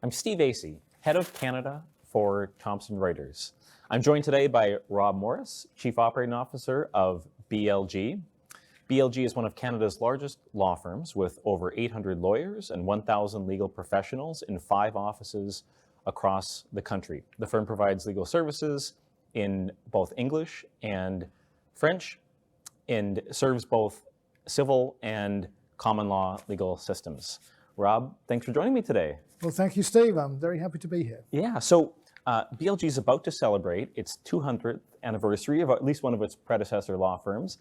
I'm Steve Assie, Head of Canada for Thomson Reuters. I'm joined today by Rob Morris, Chief Operating Officer of BLG. BLG is one of Canada's largest law firms with over 800 lawyers and 1,000 legal professionals in 5 offices across the country. The firm provides legal services in both English and French and serves both civil and common law legal systems. Rob, thanks for joining me today. Well, thank you, Steve. I'm very happy to be here. Yeah, so BLG is about to celebrate its 200th anniversary of at least one of its predecessor law firms.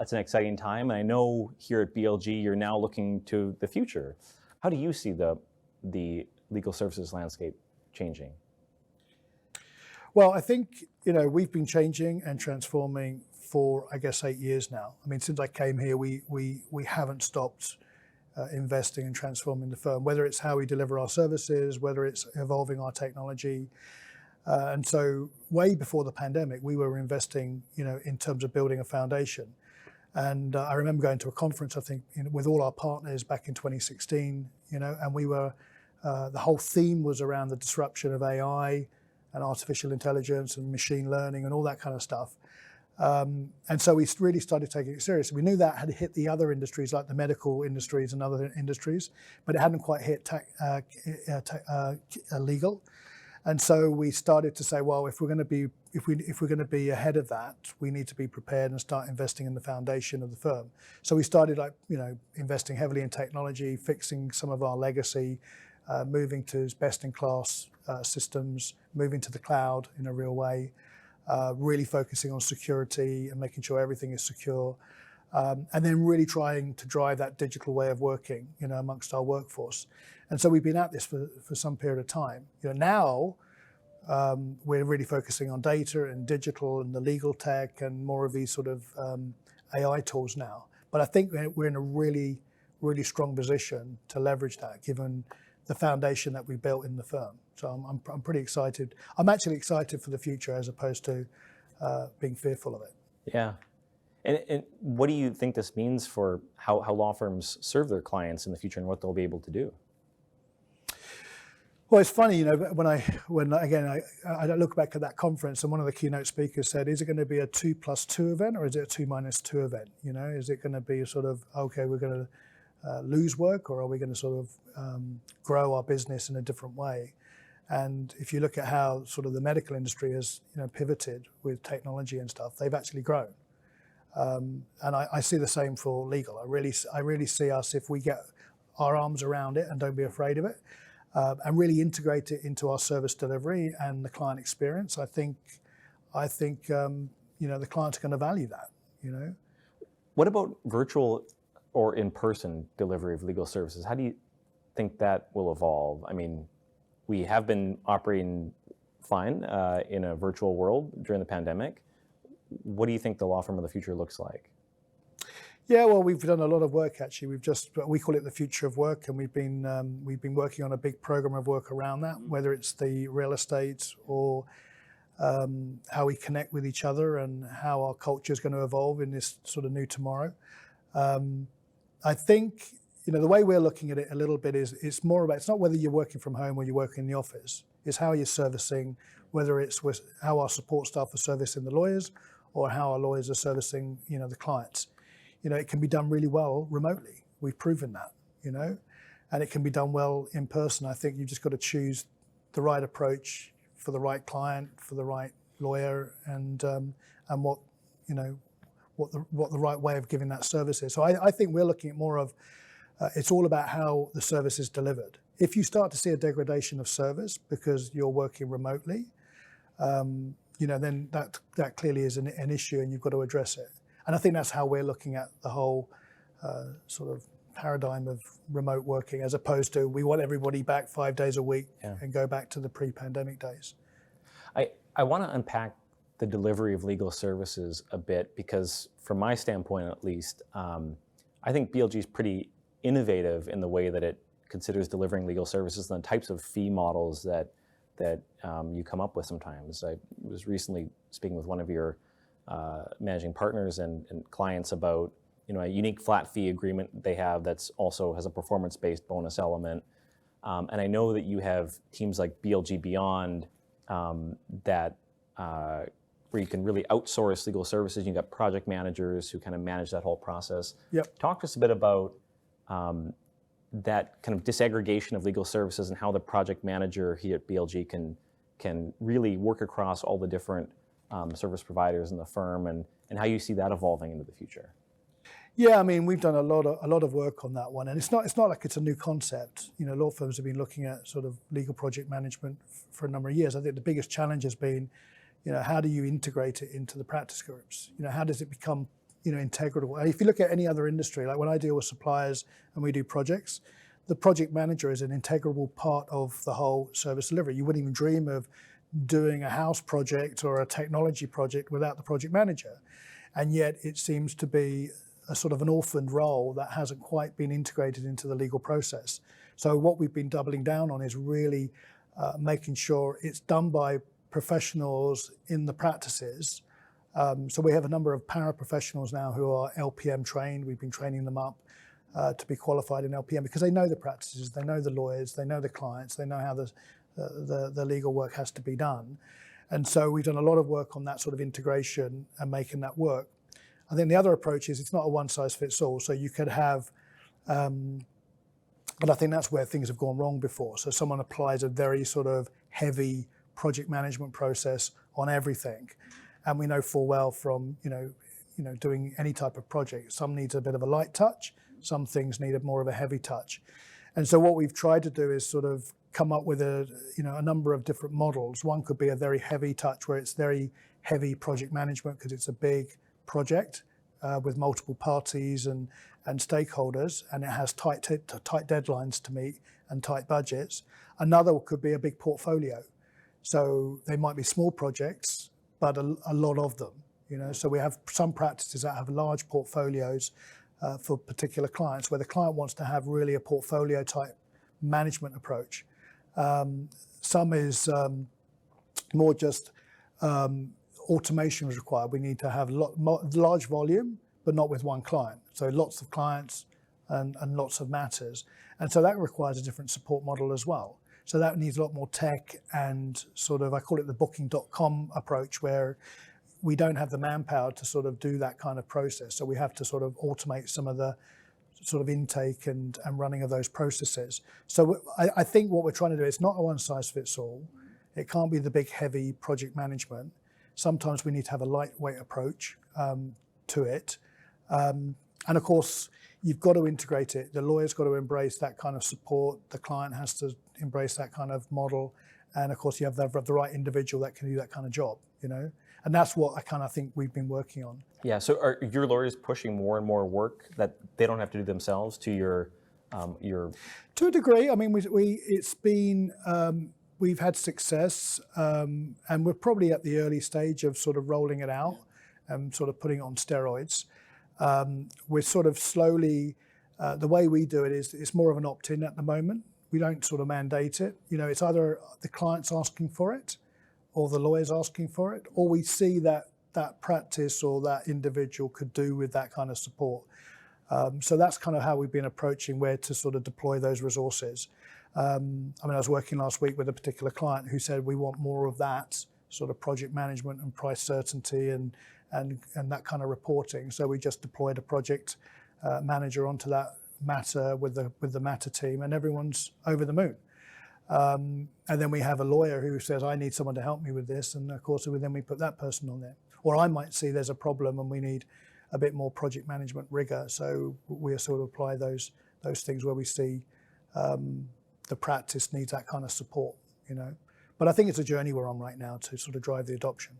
It's an exciting time, and I know here at BLG you're now looking to the future. How do you see the legal services landscape changing? Well, I think, we've been changing and transforming for, I guess, 8 years now. I mean, since I came here, we haven't stopped investing and transforming the firm, whether it's how we deliver our services, whether it's evolving our technology. And so way before the pandemic, we were investing, in terms of building a foundation. And I remember going to a conference, I think, with all our partners back in 2016, and we were, the whole theme was around the disruption of AI and artificial intelligence and machine learning and all that kind of stuff. And so we really started taking it seriously. We knew that had hit the other industries like the medical industries and other industries, but it hadn't quite hit legal. And so we started to say, well, if we're going to be ahead of that, we need to be prepared and start investing in the foundation of the firm. So we started investing heavily in technology, fixing some of our legacy, moving to best-in-class systems, moving to the cloud in a real way. Really focusing on security and making sure everything is secure, and then really trying to drive that digital way of working, amongst our workforce. And so we've been at this for some period of time. Now we're really focusing on data and digital and the legal tech and more of these sort of AI tools now. But I think we're in a really, really strong position to leverage that, given the foundation that we built in the firm. So I'm pretty excited. I'm actually excited for the future as opposed to being fearful of it. Yeah. And what do you think this means for how law firms serve their clients in the future and what they'll be able to do? Well, it's funny, when I look back at that conference and one of the keynote speakers said, is it going to be a 2+2 event or is it a 2-2 event? Is it going to be sort of, okay, we're going to lose work, or are we going to sort of grow our business in a different way? And if you look at how sort of the medical industry has pivoted with technology and stuff, they've actually grown. And I see the same for legal. I really see us, if we get our arms around it and don't be afraid of it, and really integrate it into our service delivery and the client experience, I think the clients are going to value that. What about virtual or in-person delivery of legal services? How do you think that will evolve? I mean, we have been operating fine in a virtual world during the pandemic. What do you think the law firm of the future looks like? Yeah, well, we've done a lot of work actually. We call it the future of work, and we've been working on a big program of work around that, whether it's the real estate or how we connect with each other and how our culture is going to evolve in this sort of new tomorrow. I think, the way we're looking at it a little bit is it's not whether you're working from home or you're working in the office. It's how you're servicing, whether it's how our support staff are servicing the lawyers or how our lawyers are servicing, the clients. It can be done really well remotely. We've proven that, and it can be done well in person. I think you've just got to choose the right approach for the right client, for the right lawyer, and what the right way of giving that service is. So I think we're looking at more of, it's all about how the service is delivered. If you start to see a degradation of service because you're working remotely, then that clearly is an issue, and you've got to address it. And I think that's how we're looking at the whole sort of paradigm of remote working, as opposed to we want everybody back 5 days a week and go back to the pre-pandemic days. I want to unpack the delivery of legal services a bit, because from my standpoint at least, I think BLG is pretty innovative in the way that it considers delivering legal services and the types of fee models that you come up with sometimes. I was recently speaking with one of your managing partners and clients about a unique flat fee agreement they have that's also has a performance-based bonus element. And I know that you have teams like BLG Beyond that where you can really outsource legal services. You've got project managers who kind of manage that whole process. Yep. Talk to us a bit about that kind of disaggregation of legal services and how the project manager here at BLG can really work across all the different service providers in the firm, and how you see that evolving into the future. Yeah, I mean, we've done a lot of work on that one, and it's not like it's a new concept. You know, law firms have been looking at sort of legal project management for a number of years. I think the biggest challenge has been, you know, how do you integrate it into the practice groups? You know, how does it become, you know, integral? And if you look at any other industry, like when I deal with suppliers and we do projects, the project manager is an integral part of the whole service delivery. You wouldn't even dream of doing a house project or a technology project without the project manager. And yet it seems to be a sort of an orphaned role that hasn't quite been integrated into the legal process. So what we've been doubling down on is really making sure it's done by professionals in the practices. So we have a number of paraprofessionals now who are LPM trained. We've been training them up to be qualified in LPM because they know the practices, they know the lawyers, they know the clients, they know how the legal work has to be done. And so we've done a lot of work on that sort of integration and making that work. I think the other approach is it's not a one size fits all. So you could have, and I think that's where things have gone wrong before. So someone applies a very sort of heavy project management process on everything. And we know full well from, you know, doing any type of project, some needs a bit of a light touch, some things need more of a heavy touch. And so what we've tried to do is sort of come up with a number of different models. One could be a very heavy touch where it's very heavy project management because it's a big project with multiple parties and stakeholders, and it has tight deadlines to meet and tight budgets. Another could be a big portfolio. So they might be small projects, but a lot of them. You know, so we have some practices that have large portfolios for particular clients where the client wants to have really a portfolio type management approach. Some is more just automation is required. We need to have large volume, but not with one client. So lots of clients and lots of matters. And so that requires a different support model as well. So that needs a lot more tech and sort of, I call it the booking.com approach, where we don't have the manpower to sort of do that kind of process. So we have to sort of automate some of the sort of intake and running of those processes. So I think what we're trying to do, it's not a one size fits all. It can't be the big heavy project management. Sometimes we need to have a lightweight approach to it. And of course, you've got to integrate it. The lawyer's got to embrace that kind of support. The client has to embrace that kind of model. And of course, you have the right individual that can do that kind of job, you know? And that's what I kind of think we've been working on. Yeah, so are your lawyers pushing more and more work that they don't have to do themselves to your... To a degree. I mean, we've had success, and we're probably at the early stage of sort of rolling it out and sort of putting it on steroids. We're sort of slowly, the way we do it is it's more of an opt-in at the moment. We don't sort of mandate it. You know, it's either the client's asking for it or the lawyer's asking for it, or we see that practice or that individual could do with that kind of support. So that's kind of how we've been approaching where to sort of deploy those resources. I mean, I was working last week with a particular client who said we want more of that sort of project management and price certainty and that kind of reporting. So we just deployed a project manager onto that matter with the matter team, and everyone's over the moon. And then we have a lawyer who says, I need someone to help me with this. And of course, then we put that person on there. Or I might see there's a problem and we need a bit more project management rigor. So we sort of apply those things where we see the practice needs that kind of support, you know. But I think it's a journey we're on right now to sort of drive the adoption.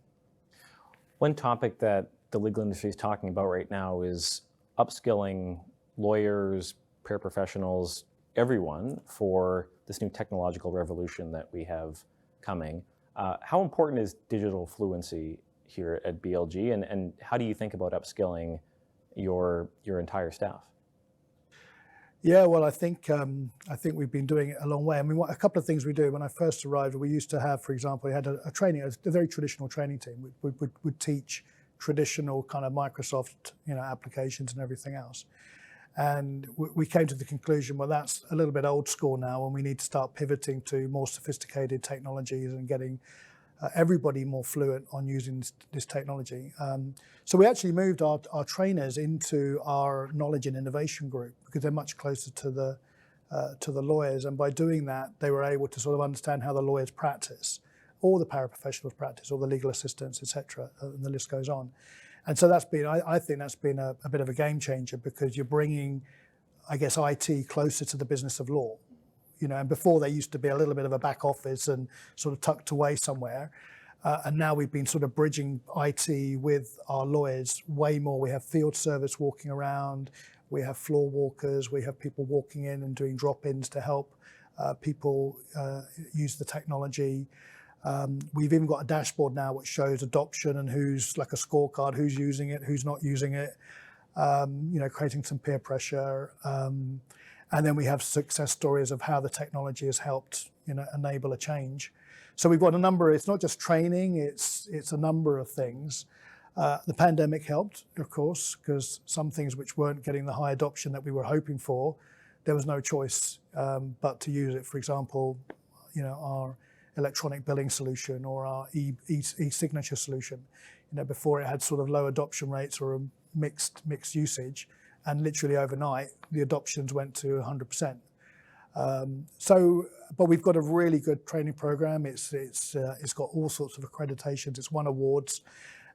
One topic that the legal industry is talking about right now is upskilling lawyers, paraprofessionals, everyone for this new technological revolution that we have coming. How important is digital fluency here at BLG, and how do you think about upskilling your entire staff? Yeah, well, I think we've been doing it a long way. I mean, a couple of things we do. When I first arrived, we used to have, for example, we had a training, a very traditional training team. We'd teach traditional kind of Microsoft, you know, applications and everything else. And we came to the conclusion, well, that's a little bit old school now, and we need to start pivoting to more sophisticated technologies and getting everybody more fluent on using this technology. So we actually moved our trainers into our knowledge and innovation group because they're much closer to the lawyers. And by doing that, they were able to sort of understand how the lawyers practice, all the paraprofessionals practice, all the legal assistants, etc., and the list goes on. And so that's been, I think that's been a bit of a game changer because you're bringing, I guess, IT closer to the business of law. And before they used to be a little bit of a back office and sort of tucked away somewhere. And now we've been sort of bridging IT with our lawyers way more. We have field service walking around, we have floor walkers, we have people walking in and doing drop-ins to help people use the technology. We've even got a dashboard now which shows adoption and who's like a scorecard, who's using it, who's not using it, creating some peer pressure. And then we have success stories of how the technology has helped, enable a change. So we've got a number, it's not just training, it's a number of things. The pandemic helped, of course, because some things which weren't getting the high adoption that we were hoping for, there was no choice but to use it. For example, our electronic billing solution or our e-signature solution. Before it had sort of low adoption rates or a mixed usage, and literally overnight the adoptions went to 100%. But we've got a really good training program. It's got all sorts of accreditations. It's won awards,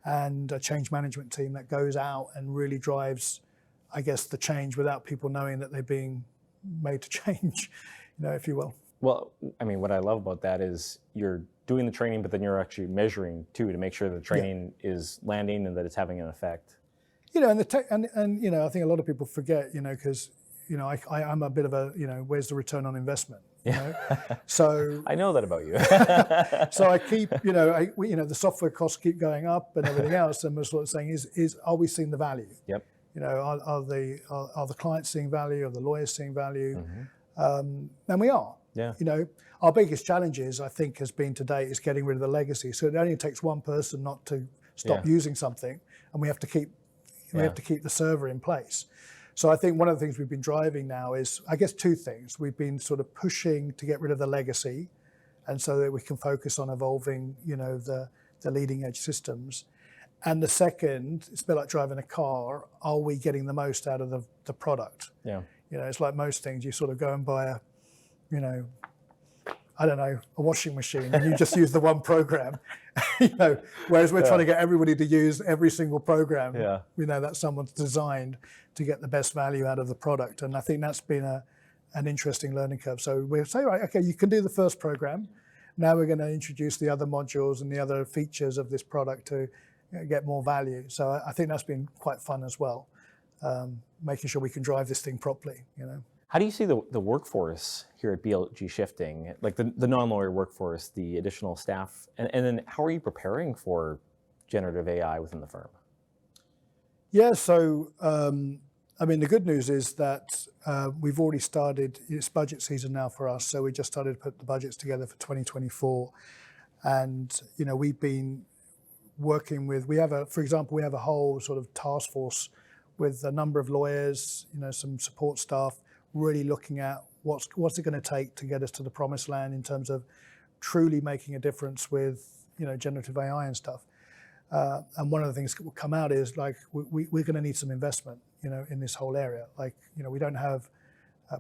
and a change management team that goes out and really drives, I guess, the change without people knowing that they're being made to change, if you will. Well, I mean, what I love about that is you're doing the training, but then you're actually measuring too to make sure the training is landing and that it's having an effect. And I think a lot of people forget, because I'm a bit of a, where's the return on investment? So I know that about you. So I keep, the software costs keep going up and everything else, and we're sort of saying, are we seeing the value? Yep. Are the clients seeing value? Are the lawyers seeing value? And we are. Yeah. Our biggest challenges, I think, has been to date is getting rid of the legacy. So it only takes one person not to stop using something, and we have to keep the server in place. So I think one of the things we've been driving now is, I guess, two things. We've been sort of pushing to get rid of the legacy, and so that we can focus on evolving, the leading edge systems. And the second, it's a bit like driving a car. Are we getting the most out of the product? Yeah. It's like most things. You sort of go and buy a, a washing machine, and you just use the one program, whereas we're trying to get everybody to use every single program, that someone's designed to get the best value out of the product. And I think that's been an interesting learning curve. So we'll say, right, okay, you can do the first program. Now we're going to introduce the other modules and the other features of this product to get more value. So I think that's been quite fun as well, making sure we can drive this thing properly, How do you see the workforce here at BLG shifting, like the non-lawyer workforce, the additional staff, and then how are you preparing for generative AI within the firm? Yeah, so the good news is that we've already started, it's budget season now for us, so we just started to put the budgets together for 2024. And, we've been working with, for example, we have a whole sort of task force with a number of lawyers, some support staff, really looking at what's it going to take to get us to the promised land in terms of truly making a difference with generative AI and stuff. And one of the things that will come out is like we're going to need some investment in this whole area. Like we don't have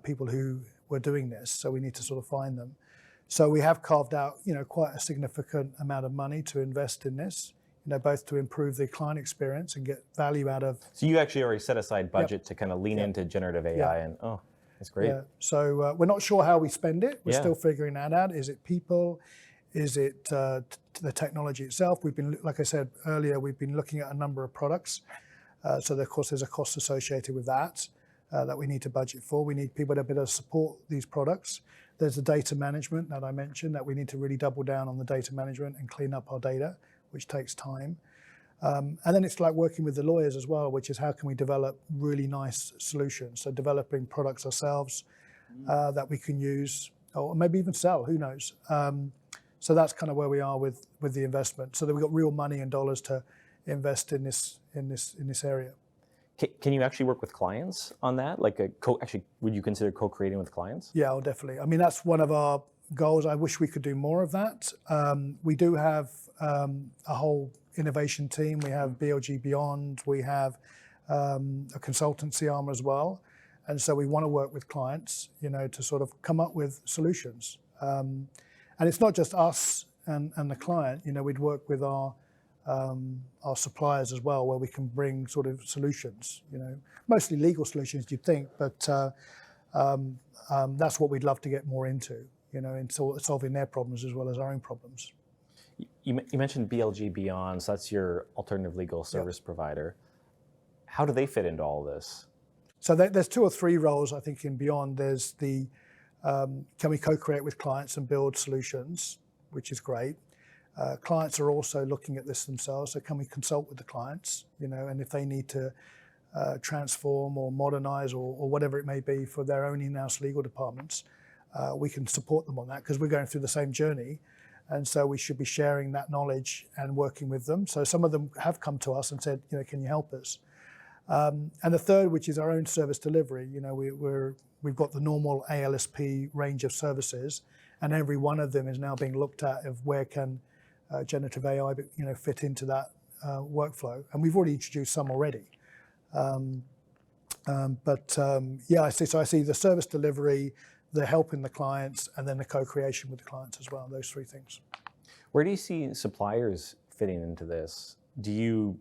people who were doing this, so we need to sort of find them. So we have carved out quite a significant amount of money to invest in this. Both to improve the client experience and get value out of. So you actually already set aside budget to kind of lean into generative AI, and that's great. Yeah. So we're not sure how we spend it. We're still figuring that out. Is it people? Is it the technology itself? We've been, like I said earlier, we've been looking at a number of products. So of course there's a cost associated with that we need to budget for. We need people to be able to support these products. There's the data management that I mentioned, that we need to really double down on the data management and clean up our data, which takes time. And then it's like working with the lawyers as well, which is how can we develop really nice solutions. So developing products ourselves that we can use, or maybe even sell, who knows. So that's kind of where we are with the investment. So that we've got real money and dollars to invest in this area. Can you actually work with clients on that? Like actually, would you consider co-creating with clients? Yeah, oh, definitely. I mean, that's one of our goals. I wish we could do more of that. We do have a whole innovation team. We have BLG Beyond. We have a consultancy arm as well. And so we want to work with clients, to sort of come up with solutions. And it's not just us and the client. We'd work with our suppliers as well, where we can bring sort of solutions. Mostly legal solutions, you'd think, but that's what we'd love to get more into. In solving their problems as well as our own problems. You mentioned BLG Beyond, so that's your alternative legal service provider. How do they fit into all of this? So there's 2 or 3 roles, I think, in Beyond. There's the, can we co-create with clients and build solutions, which is great. Clients are also looking at this themselves, so can we consult with the clients, and if they need to transform or modernize or whatever it may be for their own in-house legal departments, we can support them on that because we're going through the same journey. And so we should be sharing that knowledge and working with them. So some of them have come to us and said, can you help us? And the third, which is our own service delivery, we've got the normal ALSP range of services, and every one of them is now being looked at of where can generative AI, fit into that workflow. And we've already introduced some already. Yeah, I see the service delivery, the helping the clients, and then the co-creation with the clients as well, those 3 things. Where do you see suppliers fitting into this? Are you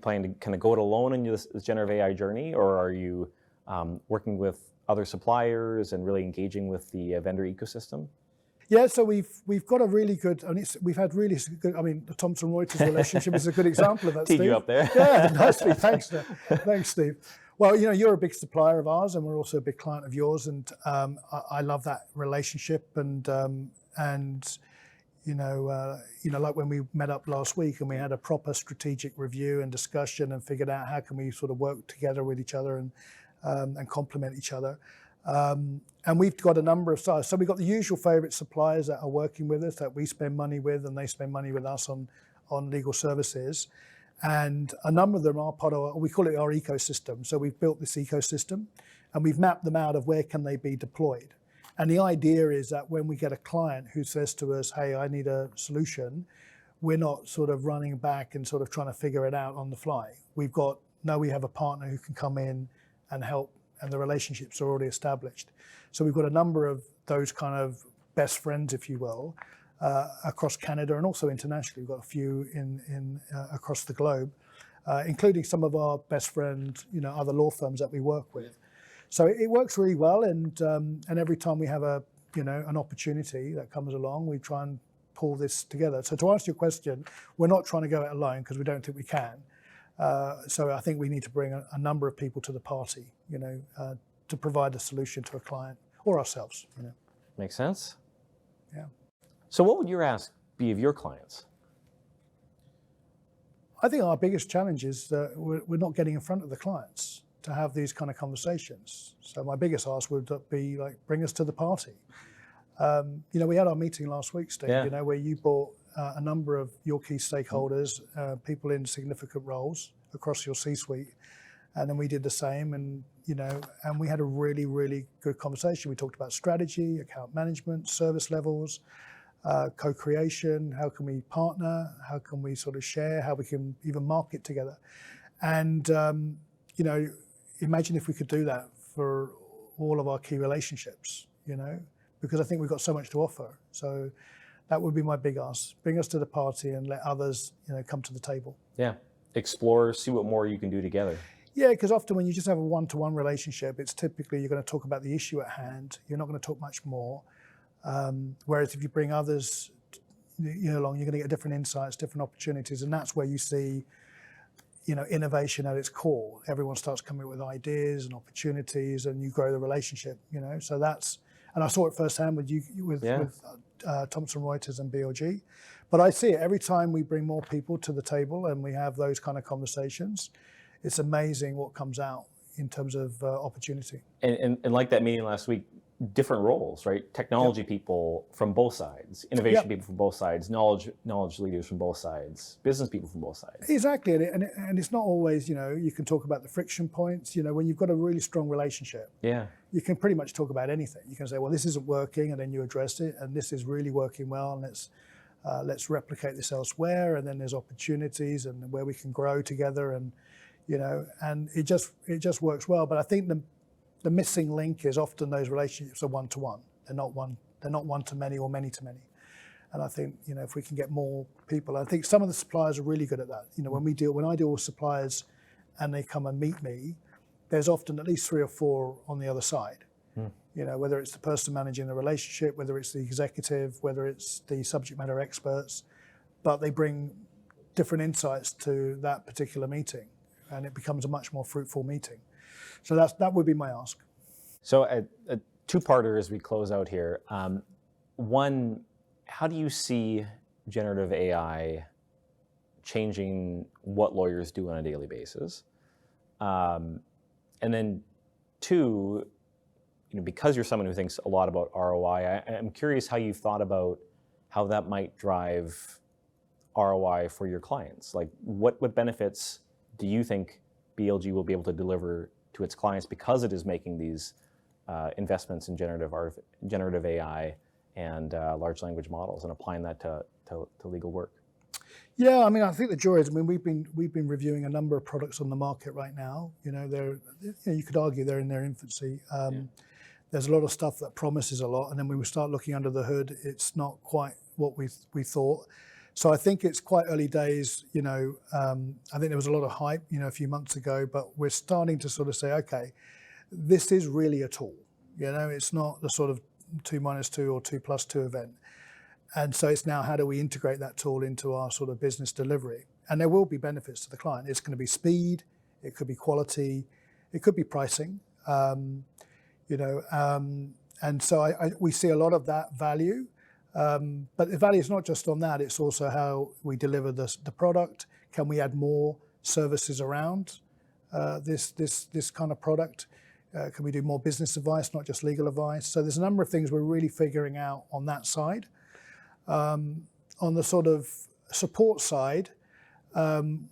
planning to kind of go it alone in this generative AI journey, or are you working with other suppliers and really engaging with the vendor ecosystem? Yeah, so we've got a really good, we've had really good, the Thomson Reuters relationship is a good example of that, Steve. Teed you up there. Yeah, nicely, thanks Steve. Well, you're a big supplier of ours, and we're also a big client of yours, and I love that relationship. And like when we met up last week, and we had a proper strategic review and discussion, and figured out how can we sort of work together with each other and complement each other. And we've got a number of sides. So we've got the usual favorite suppliers that are working with us, that we spend money with, and they spend money with us on legal services. And a number of them are part of, we call it our ecosystem. So we've built this ecosystem, and we've mapped them out of where can they be deployed. And the idea is that when we get a client who says to us, hey, I need a solution, we're not sort of running back and sort of trying to figure it out on the fly. We have a partner who can come in and help, and the relationships are already established. So we've got a number of those kind of best friends, if you will, across Canada and also internationally. We've got a few in across the globe, including some of our best friends, other law firms that we work with. So it works really well, and every time we have an opportunity that comes along, we try and pull this together. So to answer your question, we're not trying to go it alone because we don't think we can. So I think we need to bring a number of people to the party, to provide a solution to a client or ourselves. Makes sense. Yeah. So what would your ask be of your clients? I think our biggest challenge is that we're not getting in front of the clients to have these kind of conversations. So my biggest ask would be like, bring us to the party. We had our meeting last week, Steve, where you brought a number of your key stakeholders, people in significant roles across your C-suite, and then we did the same, and we had a really, really good conversation. We talked about strategy, account management, service levels, co-creation, how can we partner, how can we sort of share, how we can even market together. And, imagine if we could do that for all of our key relationships, because I think we've got so much to offer. So that would be my big ask. Bring us to the party and let others, come to the table. Yeah. Explore, see what more you can do together. Yeah, because often when you just have a one-to-one relationship, it's typically you're going to talk about the issue at hand. You're not going to talk much more. Whereas if you bring others along, you're going to get different insights, different opportunities. And that's where you see, innovation at its core. Everyone starts coming up with ideas and opportunities, and you grow the relationship, So that's, and I saw it firsthand with Thomson Reuters and BLG. But I see it every time we bring more people to the table and we have those kind of conversations. It's amazing what comes out in terms of opportunity. And like that meeting last week, different roles, right? Technology people from both sides, innovation people from both sides, knowledge leaders from both sides, business people from both sides. Exactly, and it's not always, you can talk about the friction points. When you've got a really strong relationship, you can pretty much talk about anything. You can say, well, this isn't working, and then you address it, and this is really working well, and let's replicate this elsewhere, and then there's opportunities and where we can grow together, and and it just works well. But I think the missing link is often those relationships are one-to-one. They're not one-to-many or many-to-many. And I think, if we can get more people, I think some of the suppliers are really good at that. When I deal with suppliers and they come and meet me, there's often at least 3 or 4 on the other side. Whether it's the person managing the relationship, whether it's the executive, whether it's the subject matter experts, but they bring different insights to that particular meeting, and it becomes a much more fruitful meeting. So that would be my ask. So a two-parter as we close out here. One, how do you see generative AI changing what lawyers do on a daily basis? And then two, because you're someone who thinks a lot about ROI, I'm curious how you've thought about how that might drive ROI for your clients. Like what benefits do you think BLG will be able to deliver to its clients because it is making these investments in generative AI and large language models and applying that to legal work? Yeah, I think the joy is, we've been reviewing a number of products on the market right now. You could argue they're in their infancy. There's a lot of stuff that promises a lot, and then when we start looking under the hood, it's not quite what we thought. So I think it's quite early days. I think there was a lot of hype, a few months ago, but we're starting to sort of say, okay, this is really a tool. It's not the sort of 2 - 2 or 2 + 2 event. And so it's now, how do we integrate that tool into our sort of business delivery? And there will be benefits to the client. It's going to be speed, it could be quality, it could be pricing, and so we see a lot of that value. But the value is not just on that, it's also how we deliver the product. Can we add more services around this kind of product? Can we do more business advice, not just legal advice? So there's a number of things we're really figuring out on that side. On the sort of support side,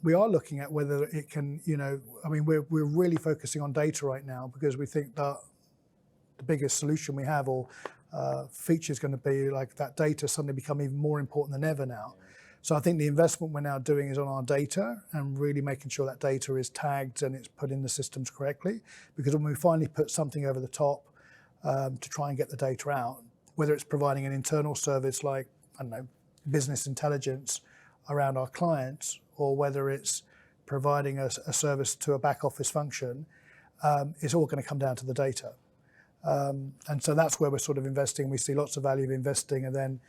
we are looking at whether it can, we're really focusing on data right now because we think that the biggest solution we have or feature is going to be like that data suddenly become even more important than ever now. So I think the investment we're now doing is on our data and really making sure that data is tagged and it's put in the systems correctly. Because when we finally put something over the top to try and get the data out, whether it's providing an internal service like, business intelligence around our clients, or whether it's providing a service to a back office function, it's all going to come down to the data. And so that's where we're sort of investing. We see lots of value of investing, and then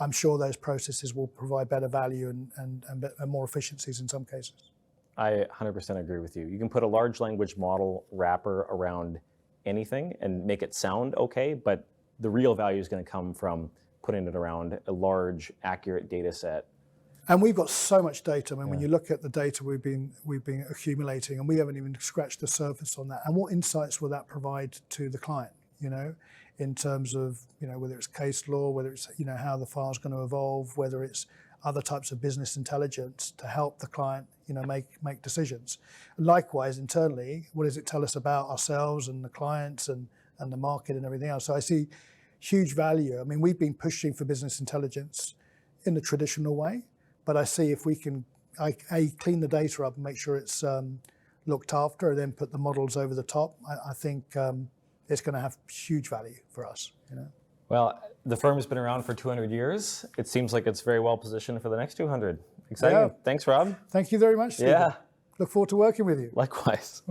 I'm sure those processes will provide better value and more efficiencies in some cases. I 100% agree with you. You can put a large language model wrapper around anything and make it sound okay, but the real value is going to come from putting it around a large, accurate data set. And we've got so much data. When you look at the data we've been accumulating, and we haven't even scratched the surface on that. And what insights will that provide to the client? In terms of whether it's case law, whether it's how the file's going to evolve, whether it's other types of business intelligence to help the client make decisions. And likewise, internally, what does it tell us about ourselves and the clients and the market and everything else? So I see huge value. We've been pushing for business intelligence in the traditional way, but I see if we can clean the data up and make sure it's looked after, and then put the models over the top, I think it's going to have huge value for us. Well, the firm has been around for 200 years. It seems like it's very well positioned for the next 200. Exciting. Yeah. Thanks, Rob. Thank you very much, Steve. Yeah. Look forward to working with you. Likewise.